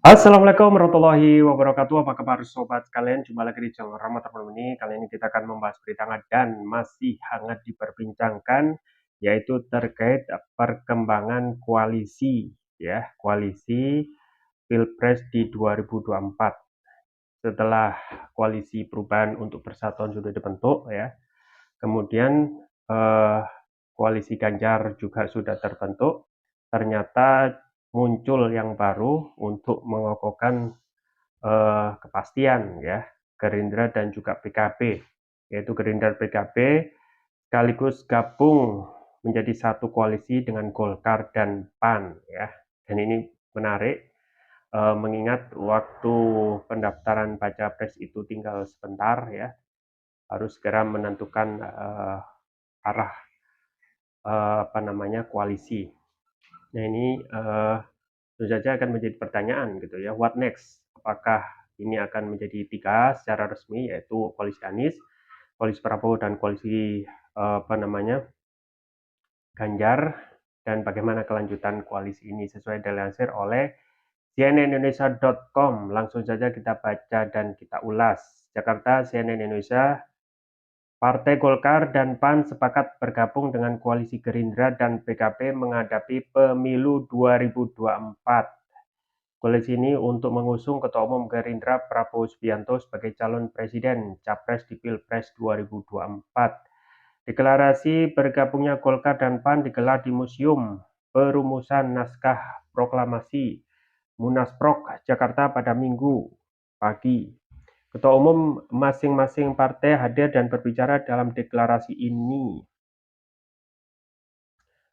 Assalamualaikum warahmatullahi wabarakatuh. Apa kabar sobat sekalian? Jumpa lagi di channel Rahmat Terpilih ini. Kali ini kita akan membahas berita hangat dan masih hangat diperbincangkan, yaitu terkait perkembangan koalisi, ya, koalisi Pilpres di 2024. Setelah koalisi perubahan untuk persatuan sudah dibentuk, ya, kemudian eh, koalisi Ganjar juga sudah terbentuk. Ternyata muncul yang baru untuk mengokohkan kepastian, ya, Gerindra dan juga PKB, yaitu Gerindra PKB sekaligus gabung menjadi satu koalisi dengan Golkar dan PAN, ya. Dan ini menarik, mengingat waktu pendaftaran baca pres itu tinggal sebentar, ya, harus segera menentukan arah apa namanya koalisi. Nah ini tentu saja akan menjadi pertanyaan gitu ya, what next? Apakah ini akan menjadi tiga secara resmi, yaitu koalisi Anies, koalisi Prabowo, dan koalisi apa namanya Ganjar, dan bagaimana kelanjutan koalisi ini sesuai dilansir oleh cnnindonesia.com. Langsung saja kita baca dan kita ulas. Jakarta, CNN Indonesia. Partai Golkar dan PAN sepakat bergabung dengan koalisi Gerindra dan PKB menghadapi pemilu 2024. Koalisi ini untuk mengusung Ketua Umum Gerindra Prabowo Subianto sebagai calon presiden capres di Pilpres 2024. Deklarasi bergabungnya Golkar dan PAN digelar di Museum Perumusan Naskah Proklamasi Munasprok Jakarta pada Minggu pagi. Ketua umum masing-masing partai hadir dan berbicara dalam deklarasi ini.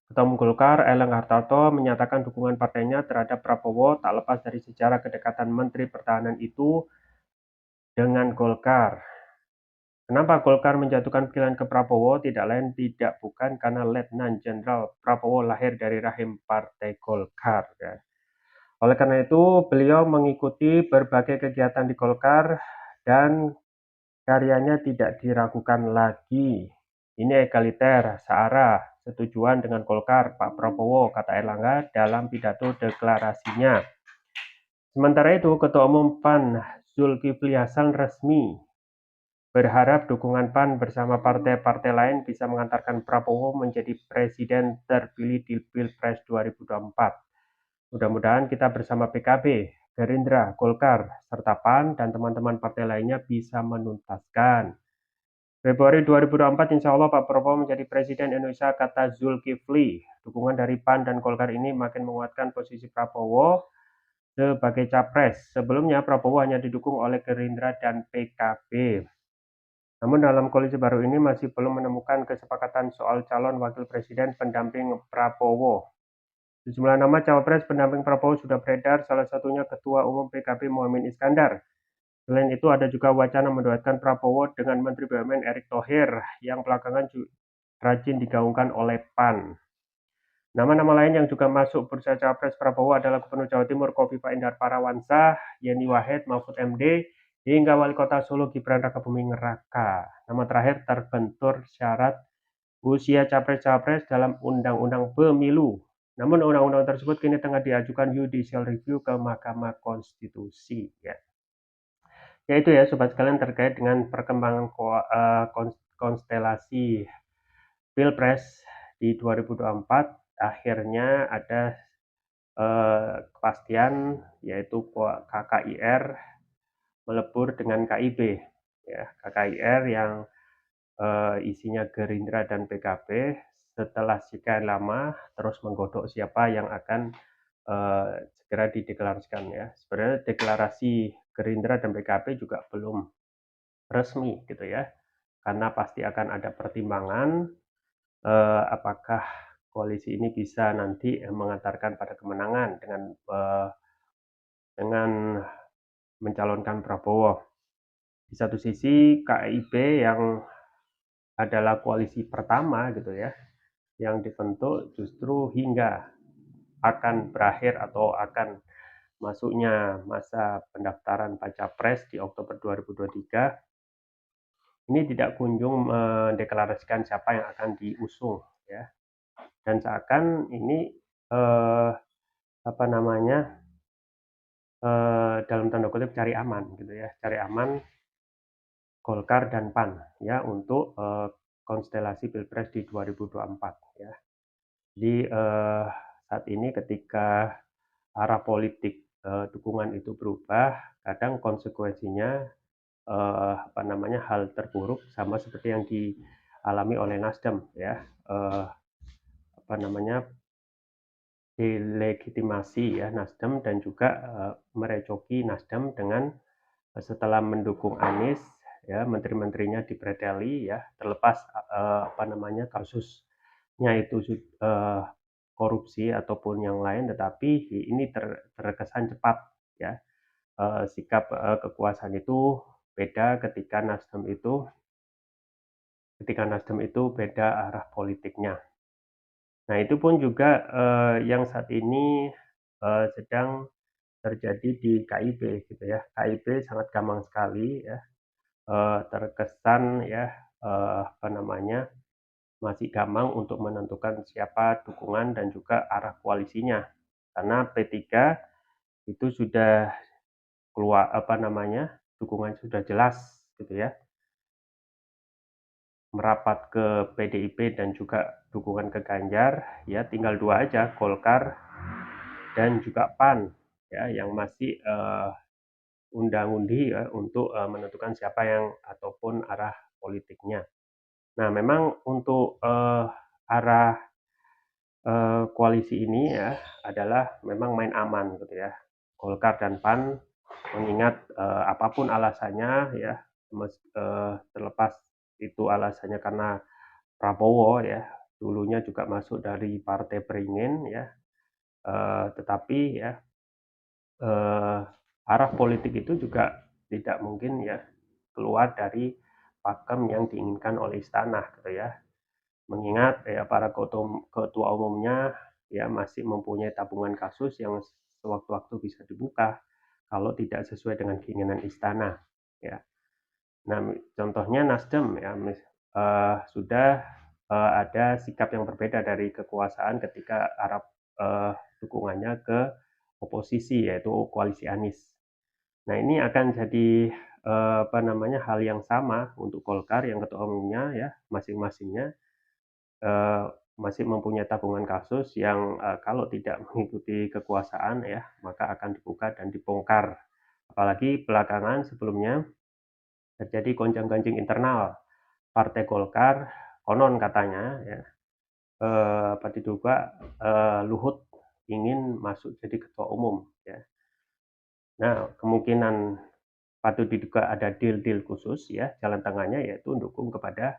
Ketua Umum Golkar, Erlangga Hartarto, menyatakan dukungan partainya terhadap Prabowo tak lepas dari sejarah kedekatan Menteri Pertahanan itu dengan Golkar. Kenapa Golkar menjatuhkan pilihan ke Prabowo? Tidak lain tidak bukan karena Letnan Jenderal Prabowo lahir dari rahim Partai Golkar. Ya. Oleh karena itu, beliau mengikuti berbagai kegiatan di Golkar dan karyanya tidak diragukan lagi. Ini egaliter, searah, setujuan dengan Golkar, Pak Prabowo, kata Erlangga dalam pidato deklarasinya. Sementara itu, Ketua Umum PAN Zulkifli Hasan resmi berharap dukungan PAN bersama partai-partai lain bisa mengantarkan Prabowo menjadi presiden terpilih di Pilpres 2024. Mudah-mudahan kita bersama PKB, Gerindra, Golkar, serta PAN dan teman-teman partai lainnya bisa menuntaskan. Februari 2024 insya Allah Pak Prabowo menjadi Presiden Indonesia, kata Zulkifli. Dukungan dari PAN dan Golkar ini makin menguatkan posisi Prabowo sebagai capres. Sebelumnya Prabowo hanya didukung oleh Gerindra dan PKB. Namun dalam koalisi baru ini masih belum menemukan kesepakatan soal calon wakil presiden pendamping Prabowo. Sejumlah nama cawapres pendamping Prabowo sudah beredar, salah satunya Ketua Umum PKB Muhaimin Iskandar. Selain itu ada juga wacana menduetkan Prabowo dengan Menteri BUMN Erick Thohir yang belakangan rajin digaungkan oleh PAN. Nama-nama lain yang juga masuk bursa cawapres Prabowo adalah Gubernur Jawa Timur Khofifah Indar Parawansa, Yeni Wahid, Mahfud MD, hingga Wali Kota Solo Gibran Rakabuming Raka. Nama terakhir terbentur syarat usia capres-cawapres dalam Undang-Undang Pemilu. Namun undang-undang tersebut kini tengah diajukan judicial review ke Mahkamah Konstitusi. Ya itu ya sobat sekalian terkait dengan perkembangan konstelasi Pilpres di 2024. Akhirnya ada kepastian, yaitu KKIR melebur dengan KIB, ya, KKIR yang isinya Gerindra dan PKB setelah sekian lama terus menggodok siapa yang akan segera dideklarasikan, ya. Sebenarnya deklarasi Gerindra dan PKB juga belum resmi gitu ya, karena pasti akan ada pertimbangan apakah koalisi ini bisa nanti mengantarkan pada kemenangan dengan mencalonkan Prabowo. Di satu sisi KIB yang adalah koalisi pertama gitu ya, yang dibentuk justru hingga akan berakhir atau akan masuknya masa pendaftaran baca pres di Oktober 2023, ini tidak kunjung mendeklarasikan siapa yang akan diusung, ya. Dan seakan ini apa namanya dalam tanda kutip cari aman gitu ya, cari aman Golkar dan PAN ya untuk, konstelasi Pilpres di 2024 ya. Jadi, saat ini ketika arah politik, dukungan itu berubah, kadang konsekuensinya, hal terburuk sama seperti yang dialami oleh Nasdem ya, eee, apa namanya, delegitimasi ya Nasdem dan juga, merecoki Nasdem dengan, setelah mendukung Anies ya menteri-menterinya dipreteli ya terlepas, kasusnya itu korupsi ataupun yang lain tetapi ini terkesan cepat ya, sikap, kekuasaan itu beda ketika Nasdem itu beda arah politiknya. Nah itu pun juga, yang saat ini, sedang terjadi di KIP gitu ya. KIP sangat gampang sekali ya, terkesan ya, masih gampang untuk menentukan siapa dukungan dan juga arah koalisinya. Karena P3 itu sudah keluar dukungan sudah jelas gitu ya, merapat ke PDIP dan juga dukungan ke Ganjar, ya tinggal 2 aja, Golkar dan juga PAN ya yang masih, undang-undi ya untuk, menentukan siapa yang ataupun arah politiknya. Nah memang untuk, arah, koalisi ini ya adalah memang main aman gitu ya. Golkar dan PAN mengingat, apa alasannya ya, terlepas itu alasannya karena Prabowo ya, dulunya juga masuk dari Partai Beringin ya, tetapi ya, eee, arah politik itu juga tidak mungkin ya keluar dari pakem yang diinginkan oleh istana gitu ya. Mengingat ya para ketua umumnya ya masih mempunyai tabungan kasus yang sewaktu-waktu bisa dibuka kalau tidak sesuai dengan keinginan istana ya. Nah, contohnya Nasdem ya, sudah, ada sikap yang berbeda dari kekuasaan ketika arah, eee, dukungannya ke oposisi, yaitu koalisi Anies. Nah, ini akan jadi, hal yang sama untuk Golkar yang ketua umumnya ya, masing-masingnya, eee, masih mempunyai tabungan kasus yang, kalau tidak mengikuti kekuasaan ya, maka akan dibuka dan dibongkar. Apalagi belakangan sebelumnya terjadi gonjang-ganjing internal Partai Golkar, konon katanya ya, diduga, Luhut ingin masuk jadi ketua umum ya. Nah, kemungkinan patut diduga ada deal-deal khusus ya, jalan tengahnya yaitu mendukung kepada,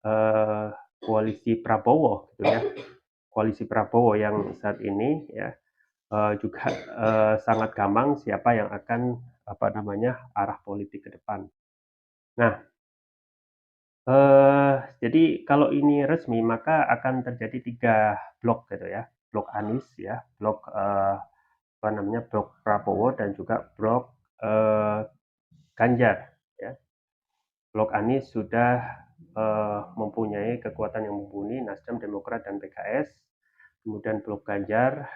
eee, koalisi Prabowo gitu ya. Koalisi Prabowo yang saat ini ya, juga, sangat gampang siapa yang akan, arah politik ke depan. Nah, jadi kalau ini resmi maka akan terjadi 3 blok gitu ya, blok Anies ya, blok Prabowo dan juga blok, Ganjar ya. Blok Anies sudah, mempunyai kekuatan yang mumpuni, Nasdem, Demokrat, dan PKS. Kemudian blok Ganjar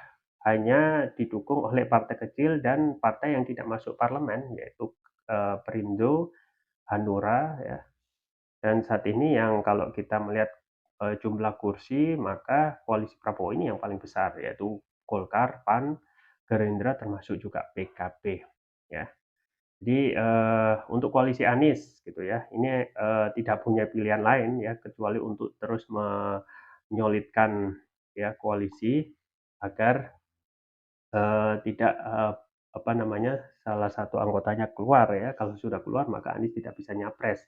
hanya didukung oleh partai kecil dan partai yang tidak masuk parlemen yaitu, Perindo, Hanura ya. Dan saat ini yang kalau kita melihat, jumlah kursi, maka koalisi Prabowo ini yang paling besar, yaitu Golkar, PAN, Gerindra, termasuk juga PKB, ya. Jadi, untuk koalisi Anies gitu ya, ini, tidak punya pilihan lain ya, kecuali untuk terus menyolidkan ya koalisi agar, tidak, salah satu anggotanya keluar ya, kalau sudah keluar maka Anies tidak bisa nyapres.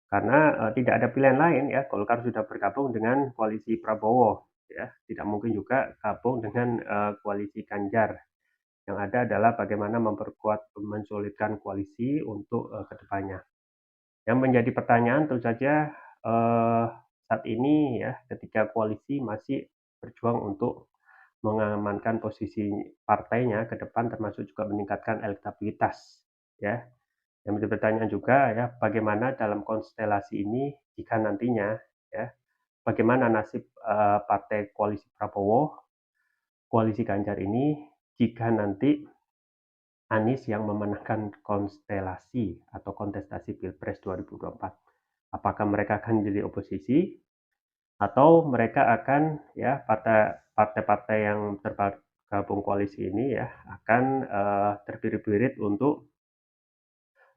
Karena, tidak ada pilihan lain ya, Golkar sudah bergabung dengan koalisi Prabowo ya, tidak mungkin juga gabung dengan, koalisi Ganjar. Yang ada adalah bagaimana memperkuat, mensolidkan koalisi untuk, ke depannya. Yang menjadi pertanyaan tentu saja, eee, saat ini ya, ketika koalisi masih berjuang untuk mengamankan posisi partainya ke depan termasuk juga meningkatkan elektabilitas ya. Yang menjadi pertanyaan juga ya, bagaimana dalam konstelasi ini jika nantinya ya, bagaimana nasib, partai koalisi Prabowo, koalisi Ganjar ini jika nanti Anies yang memenangkan konstelasi atau kontestasi Pilpres 2024. Apakah mereka akan jadi oposisi atau mereka akan ya partai-partai yang tergabung koalisi ini ya akan terbirit-birit untuk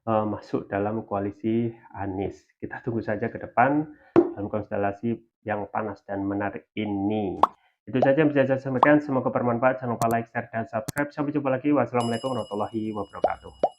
masuk dalam koalisi Anies. Kita tunggu saja ke depan dalam konstelasi yang panas dan menarik ini. Itu saja yang bisa saya sampaikan. Semoga bermanfaat. Jangan lupa like, share, dan subscribe. Sampai jumpa lagi. Wassalamualaikum warahmatullahi wabarakatuh.